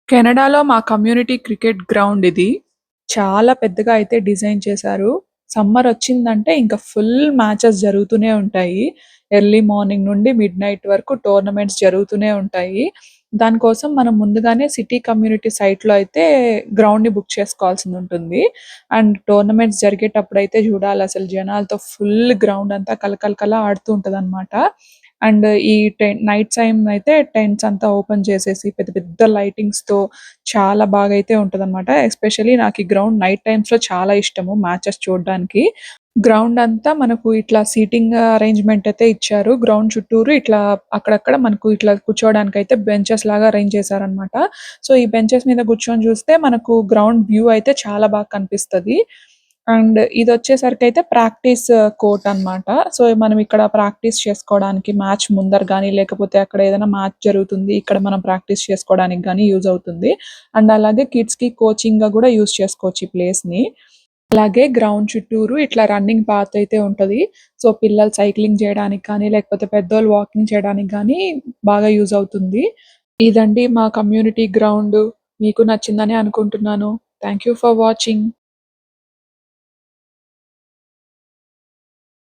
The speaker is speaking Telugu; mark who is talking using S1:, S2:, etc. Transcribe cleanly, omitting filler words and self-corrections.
S1: కెనడాలో మా కమ్యూనిటీ క్రికెట్ గ్రౌండ్ ఇది. చాలా పెద్దగా అయితే డిజైన్ చేశారు. సమ్మర్ వచ్చిందంటే ఇంక ఫుల్ మ్యాచెస్ జరుగుతూనే ఉంటాయి. ఎర్లీ మార్నింగ్ నుండి మిడ్‌నైట్ వరకు టోర్నమెంట్స్ జరుగుతూనే ఉంటాయి. దానికోసం మనం ముందుగానే సిటీ కమ్యూనిటీ సైట్‌లో అయితే గ్రౌండ్‌ని బుక్ చేసుకోవాల్సిందుంటుంది. అండ్ టోర్నమెంట్స్ జరిగేటప్పుడైతే చూడాలసలు జనాలతో ఫుల్ గ్రౌండ్ అంతా కలకల ఆడుతూ ఉంటదనమాట. అండ్ ఈ నైట్ టైమ్ అయితే టెంట్స్ అంతా ఓపెన్ చేసేసి పెద్ద పెద్ద లైటింగ్స్‌తో చాలా బాగా అయితే ఉంటదనమాట. ఎస్పెషల్లీ నాకు ఈ గ్రౌండ్ నైట్ టైమ్స్‌లో చాలా ఇష్టము మ్యాచెస్ చూడ్డానికి. గ్రౌండ్ అంతా మనకు ఇట్లా సీటింగ్ అరేంజ్‌మెంట్ అయితే ఇచ్చారు. గ్రౌండ్ చుట్టూరు ఇట్లా అక్కడక్కడ మనకు ఇట్లా కూర్చోవడానికైతే బెంచెస్ లాగా అరేంజ్ చేశారనమాట. సో, ఈ బెంచెస్ మీద కూర్చొని చూస్తే మనకు గ్రౌండ్ వ్యూ అయితే చాలా బాగా కనిపిస్తది. అండ్ ఇదొచ్చేసరికైతే ప్రాక్టీస్ కోర్ట్ అనమాట. సో, మనం ఇక్కడ ప్రాక్టీస్ చేసుకోవడానికి మ్యాచ్ ముందర గాని, లేకపోతే అక్కడ ఏదైనా మ్యాచ్ జరుగుతుంది. ఇక్కడ మనం ప్రాక్టీస్ చేసుకోవడానికి గాని యూజ్ అవుతుంది. అండ్ అలాగే కిడ్స్‌కి కోచింగ్‌గా గూడా యూజ్ చేసుకోవచ్చు ఈ ప్లేస్‌ని. అలాగే గ్రౌండ్ చుట్టూరు ఇట్లా రన్నింగ్ పాత్ అయితే ఉంటది. సో, పిల్లలు సైక్లింగ్ జేయడానికి కానీ, లేకపోతే పెద్దోళ్ళు వాకింగ్ చేయడానికి గానీ బాగా యూజ్ అవుతుంది. ఇదండి మా కమ్యూనిటీ గ్రౌండు. మీకు నచ్చిందని అనుకుంటున్నాను. Thank you for watching.